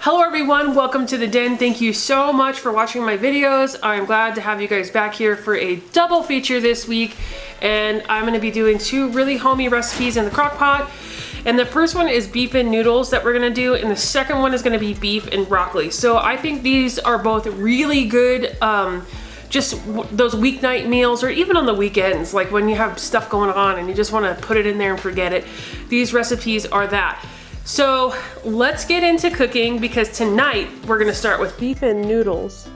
Hello everyone, welcome to the den. Thank you so much for watching my videos. I'm glad to have you guys back here for a double feature this week. And I'm gonna be doing two really homey recipes in the crock pot. And the first one is beef and noodles that we're gonna do, and the second one is gonna be beef and broccoli. So I think these are both really good, just those weeknight meals, or even on the weekends, like when you have stuff going on and you just wanna put it in there and forget it. These recipes are that. So let's get into cooking, because tonight we're gonna start with beef and noodles.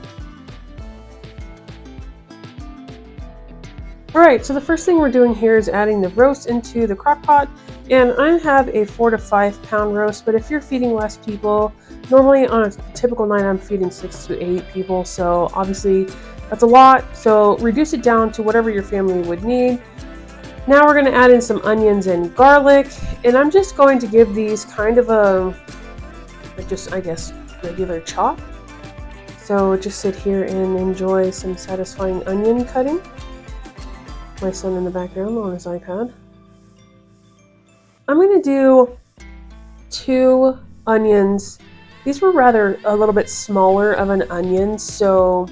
All right, so the first thing we're doing here is adding the roast into the crock pot. And I have a 4 to 5 pound roast, but if you're feeding less people, normally on a typical night I'm feeding 6 to 8 people. So obviously that's a lot. So reduce it down to whatever your family would need. Now we're going to add in some onions and garlic, and I'm just going to give these kind of I guess, regular chop. So just sit here and enjoy some satisfying onion cutting. My son in the background on his iPad. I'm going to do 2 onions. These were rather a little bit smaller of an onion, so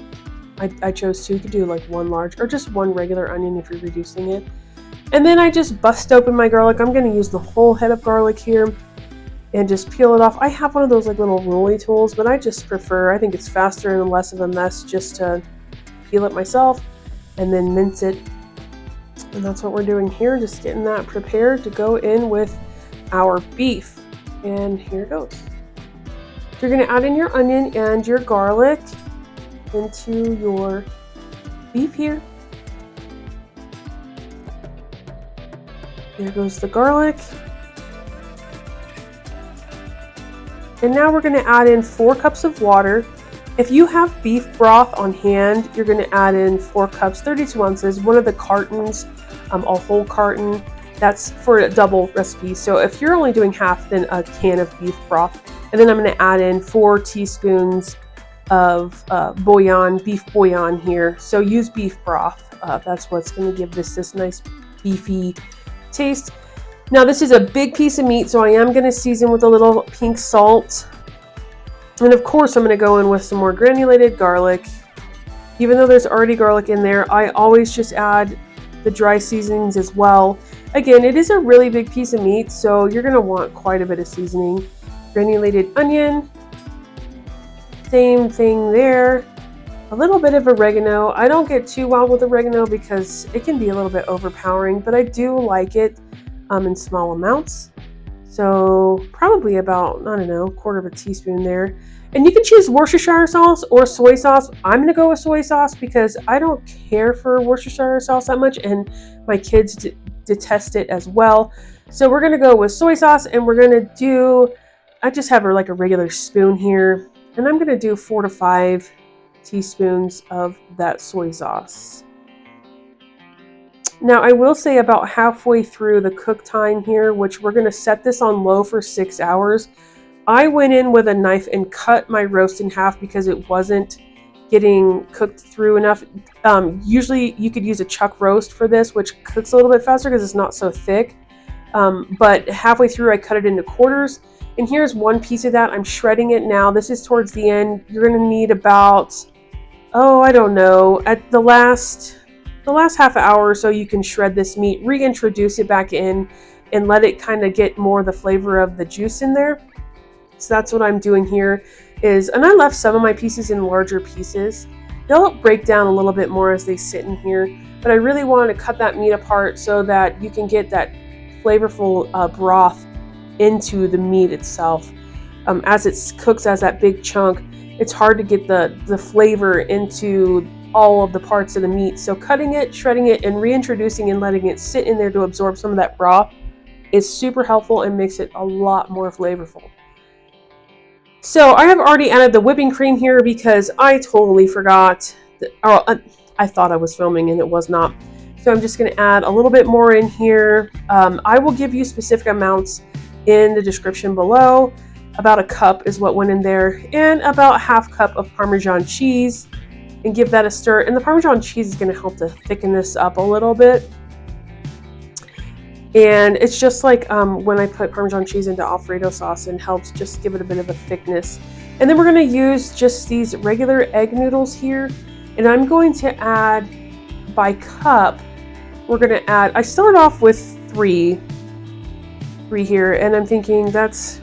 I chose 2. You could do like 1 large or just 1 regular onion if you're reducing it. And then I just bust open my garlic. I'm going to use the whole head of garlic here and just peel it off. I have one of those like little rolly tools, but I just prefer, I think it's faster and less of a mess just to peel it myself and then mince it. And that's what we're doing here, just getting that prepared to go in with our beef. And here it goes. You're going to add in your onion and your garlic into your beef here. There goes the garlic. And now we're going to add in 4 cups of water. If you have beef broth on hand, you're going to add in 4 cups, 32 ounces, one of the cartons, a whole carton. That's for a double recipe. So if you're only doing half, then a can of beef broth. And then I'm going to add in 4 teaspoons of bouillon, beef bouillon here. So use beef broth. That's what's going to give this nice beefy taste. Now this is a big piece of meat, so I am going to season with a little pink salt. And of course I'm going to go in with some more granulated garlic. Even though there's already garlic in there, I always just add the dry seasonings as well. Again, it is a really big piece of meat, so you're going to want quite a bit of seasoning. Granulated onion, same thing there. A little bit of oregano. I don't get too wild with oregano because it can be a little bit overpowering, but I do like it in small amounts. So probably about, I don't know, 1/4 teaspoon there. And you can choose Worcestershire sauce or soy sauce. I'm going to go with soy sauce because I don't care for Worcestershire sauce that much, and my kids detest it as well. So we're going to go with soy sauce, and we're going to do, I just have like a regular spoon here, and I'm going to do 4 to 5 teaspoons of that soy sauce. Now I will say about halfway through the cook time here, which we're going to set this on low for 6 hours, I went in with a knife and cut my roast in half because it wasn't getting cooked through enough. Usually you could use a chuck roast for this, which cooks a little bit faster because it's not so thick. But halfway through I cut it into quarters. And here's one piece of that. I'm shredding it now. This is towards the end. You're going to need about, I don't know, at the last half hour or so you can shred this meat, reintroduce it back in, and let it kind of get more of the flavor of the juice in there. So that's what I'm doing here and I left some of my pieces in larger pieces. They'll break down a little bit more as they sit in here, but I really wanted to cut that meat apart so that you can get that flavorful broth into the meat itself. As it cooks as that big chunk, it's hard to get the flavor into all of the parts of the meat. So cutting it, shredding it, and reintroducing and letting it sit in there to absorb some of that broth is super helpful and makes it a lot more flavorful. So I have already added the whipping cream here because I totally forgot. I thought I was filming and it was not. So I'm just going to add a little bit more in here. I will give you specific amounts in the description below. About 1 cup is what went in there, and about 1/2 cup of Parmesan cheese, and give that a stir. And the Parmesan cheese is going to help to thicken this up a little bit. And it's just like when I put Parmesan cheese into Alfredo sauce, and helps just give it a bit of a thickness. And then we're going to use just these regular egg noodles here. And I'm going to add by cup, we're going to add, I started off with three here, and I'm thinking that's,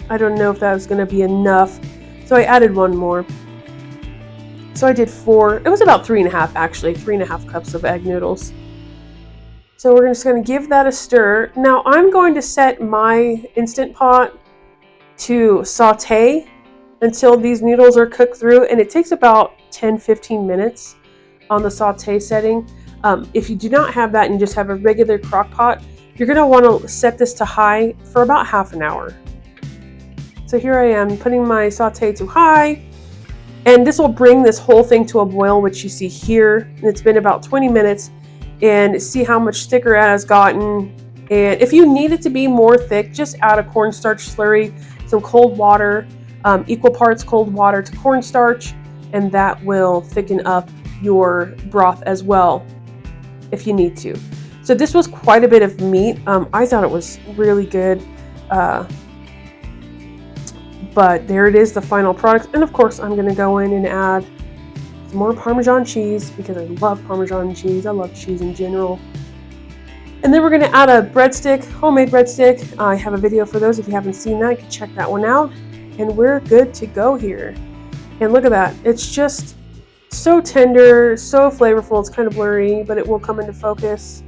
I don't know if that was going to be enough. So I added one more. So I did 4. It was about 3.5 actually, 3.5 cups of egg noodles. So we're just going to give that a stir. Now I'm going to set my Instant Pot to saute until these noodles are cooked through, and it takes about 10-15 minutes on the saute setting. If you do not have that and you just have a regular crock pot, you're going to want to set this to high for about half an hour. So here I am putting my saute to high, and this will bring this whole thing to a boil, which you see here. And it's been about 20 minutes, and see how much thicker it has gotten. And if you need it to be more thick, just add a cornstarch slurry, some cold water, equal parts cold water to cornstarch, and that will thicken up your broth as well if you need to. So this was quite a bit of meat. I thought it was really good. But there it is, the final product. And of course, I'm going to go in and add some more Parmesan cheese because I love Parmesan cheese. I love cheese in general. And then we're going to add a breadstick, homemade breadstick. I have a video for those. If you haven't seen that, you can check that one out. And we're good to go here. And look at that. It's just so tender, so flavorful. It's kind of blurry, but it will come into focus.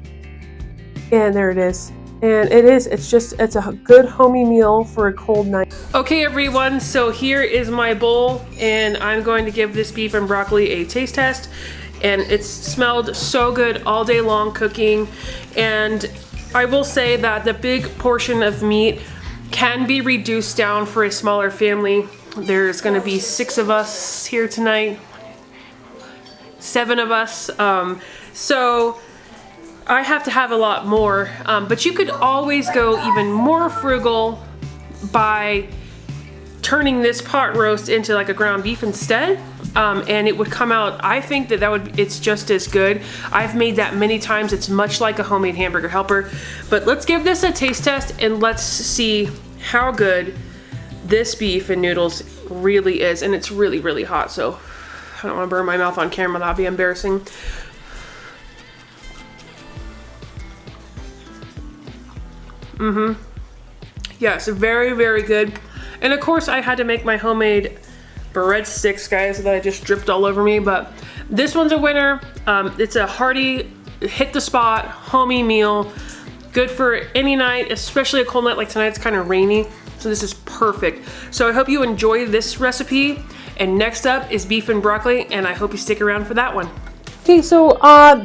And there it is. And it's a good homey meal for a cold night. Okay everyone, so here is my bowl, and I'm going to give this beef and broccoli a taste test. And it's smelled so good all day long cooking. And I will say that the big portion of meat can be reduced down for a smaller family. There's gonna be 6 of us here tonight, 7 of us. So I have to have a lot more, but you could always go even more frugal by turning this pot roast into like a ground beef instead, and it would come out, I think it's just as good. I've made that many times. It's much like a homemade hamburger helper. But let's give this a taste test and let's see how good this beef and noodles really is. And it's really, really hot, so I don't want to burn my mouth on camera. That'd be embarrassing. Yes, very, very good. And of course I had to make my homemade breadsticks, guys, that I just dripped all over me, but this one's a winner. It's a hearty, hit the spot, homey meal. Good for any night, especially a cold night like tonight. It's kind of rainy, so this is perfect. So I hope you enjoy this recipe. And next up is beef and broccoli, and I hope you stick around for that one. Okay, so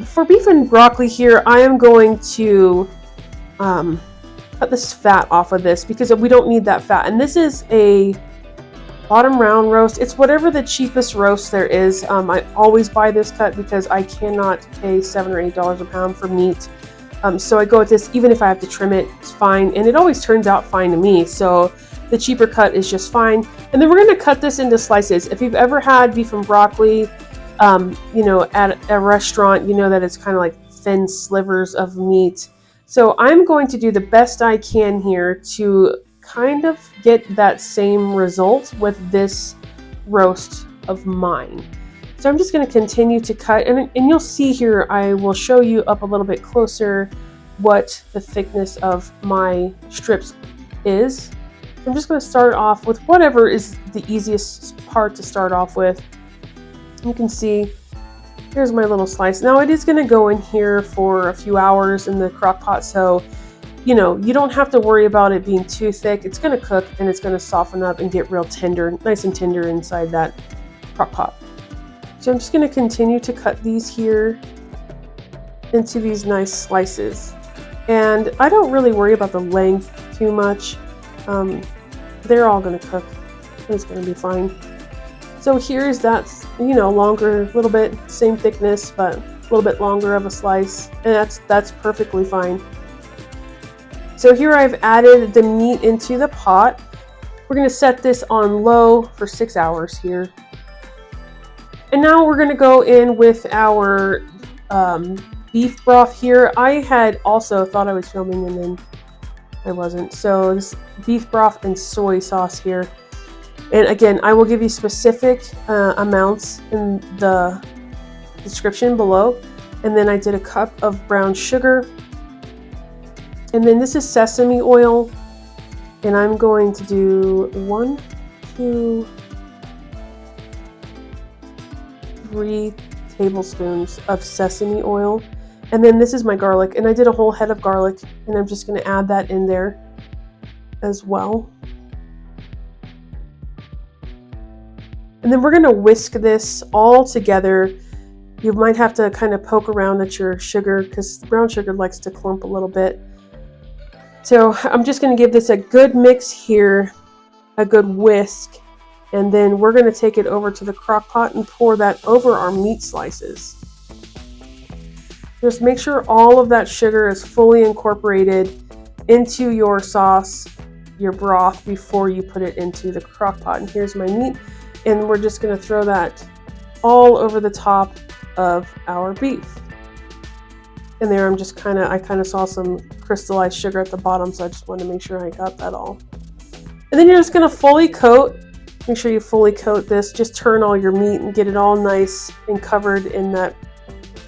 for beef and broccoli here, I am going to cut this fat off of this because we don't need that fat. And this is a bottom round roast. It's whatever the cheapest roast there is. I always buy this cut because I cannot pay $7 or $8 a pound for meat. So I go with this, even if I have to trim it, it's fine. And it always turns out fine to me. So the cheaper cut is just fine. And then we're going to cut this into slices. If you've ever had beef and broccoli, you know, at a restaurant, you know that it's kind of like thin slivers of meat. So I'm going to do the best I can here to kind of get that same result with this roast of mine. So I'm just going to continue to cut, and you'll see here, I will show you up a little bit closer what the thickness of my strips is. I'm just going to start off with whatever is the easiest part to start off with. You can see, here's my little slice. Now it is going to go in here for a few hours in the crock pot, so you know, you don't have to worry about it being too thick. It's going to cook and it's going to soften up and get real tender, nice and tender inside that crock pot. So I'm just going to continue to cut these here into these nice slices. And I don't really worry about the length too much. They're all going to cook. It's going to be fine. So here's that, you know, longer, little bit, same thickness, but a little bit longer of a slice. And that's perfectly fine. So here I've added the meat into the pot. We're going to set this on low for 6 hours here. And now we're going to go in with our beef broth here. I had also thought I was filming and then I wasn't. So this beef broth and soy sauce here. And again, I will give you specific amounts in the description below. And then I did a cup of brown sugar. And then this is sesame oil. And I'm going to do 1, 2, 3 tablespoons of sesame oil. And then this is my garlic. And I did a whole head of garlic. And I'm just going to add that in there as well. And then we're going to whisk this all together. You might have to kind of poke around at your sugar because brown sugar likes to clump a little bit. So I'm just going to give this a good mix here, a good whisk, and then we're going to take it over to the crock pot and pour that over our meat slices. Just make sure all of that sugar is fully incorporated into your sauce, your broth, before you put it into the crock pot. And here's my meat. And we're just going to throw that all over the top of our beef. And there I kind of saw some crystallized sugar at the bottom, so I just wanted to make sure I got that all. And then you're just going to fully coat. Make sure you fully coat this. Just turn all your meat and get it all nice and covered in that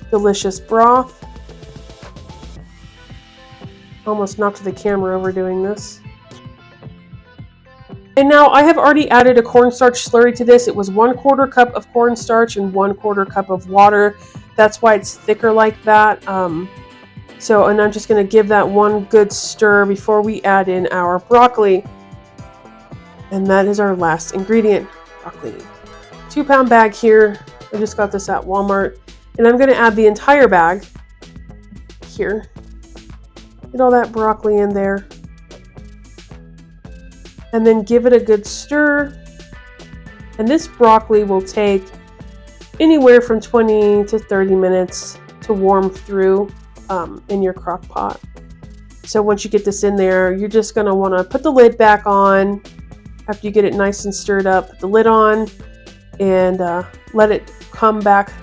delicious broth. Almost knocked the camera over doing this. And now I have already added a cornstarch slurry to this. It was 1/4 cup of cornstarch and 1/4 cup of water. That's why it's thicker like that. And I'm just going to give that one good stir before we add in our broccoli. And that is our last ingredient, broccoli. 2-pound bag here. I just got this at Walmart. And I'm going to add the entire bag here. Get all that broccoli in there. And then give it a good stir. And this broccoli will take anywhere from 20 to 30 minutes to warm through in your crock pot. So once you get this in there, you're just going to want to put the lid back on. After you get it nice and stirred up, put the lid on and let it come back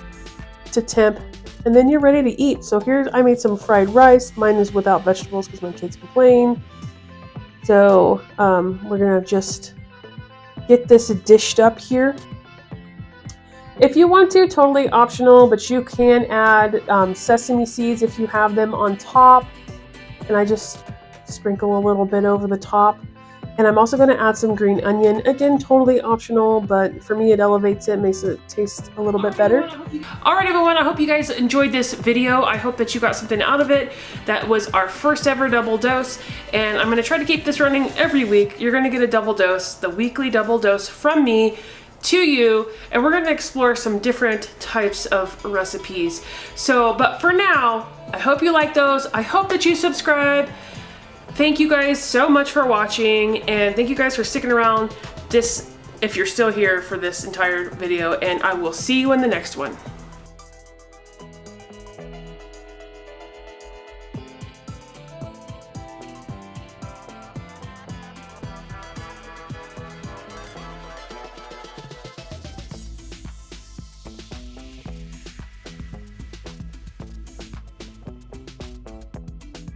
to temp. And then you're ready to eat. So here I made some fried rice. Mine is without vegetables because my kids complain. So we're going to just get this dished up here. If you want to, totally optional, but you can add sesame seeds if you have them on top. And I just sprinkle a little bit over the top. And I'm also going to add some green onion. Again, totally optional, but for me it elevates it, makes it taste a little bit better. Alright everyone, I hope you guys enjoyed this video. I hope that you got something out of it. That was our first ever double dose, and I'm going to try to keep this running every week. You're going to get a double dose, the weekly double dose from me to you, and we're going to explore some different types of recipes. But for now, I hope you like those. I hope that you subscribe. Thank you guys so much for watching, and thank you guys for sticking around if you're still here for this entire video, and I will see you in the next one.